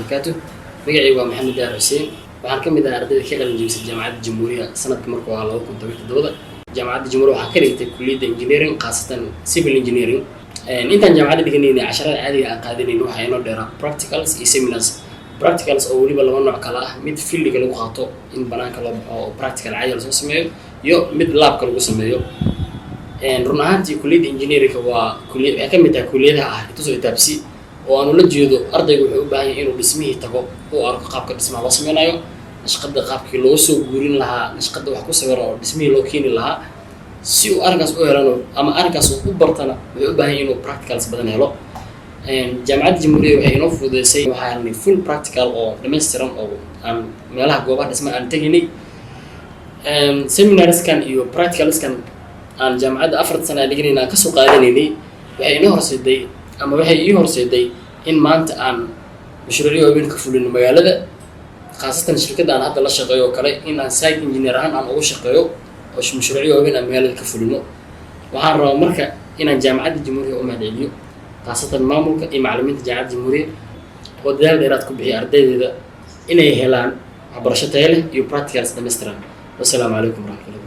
وبركاته. magacaygu waa Maxamed Daar Xuseen waxaan ka mid ahaa ardayda ka qalin jebisay jaamacadda Jamhuuriya sanadka markuu ahaa 2017 jaamacadda Jamhuuriya waxaa ka dhigtay kulliyadda engineering qaasatan civil engineering intaan jaamacadda dhiganayna casharada caadiga ah qaadanayna waxa inoo dheeraa practicals iyo seminars practicals oo waliba laba nooc kala ah mid fieldiga lagu qaato in banaanka loo baxo oo practical caadi la soo sameeyo iyo mid labka lagu sameeyo run ahaantii kulliyadda engineering waa kulliyad ka mid ah kulliyadaha ah tusoo taabsi oo aanu la jeedo ardaygu wuxuu u baahan yahay inuu dhismihii tago oo arko qaabka dhismaha loo sameynayo nashqada qaabkii loo soo guurin lahaa nashqada wax ku sawiro oo dhismihii loo keeni lahaa si uu arkaas u helano ama arkaas u bartana wuxuu u baahan yahay inuu practicals badan helo jaamacadda Jamhuuriya waxay inoo fududeysay waxaan full practical oo dhameystiran oo aan meelaha goobaha dhismaha aan taginay seminarskan iyo practicalskan aan jaamacadda 4 sano dhiganayna ka soo qaadanaynay waxay inoo horseeday ama waxay ii horseeday in maanta aan mashruucyo weyn ka fulino magaalada khaasatan shirkadda aan hadda la shaqeeyo kale in aan site engineer ahaan aan ugu shaqeeyo oo mashruucyo weyn aan magaalada ka fulino waxaan rabaa marka inaan jaamacadda Jamhuuriya u mahadceliyo khaasatan maamulka iyo macallimiinta jaamacadda Jamhuuriya oo dadaal dheeraad ku bixiya ardaydeeda inay helaan waxbarasho tayo leh iyo practicals dhameystiran. Wassalaamu calaykum warahmatullahi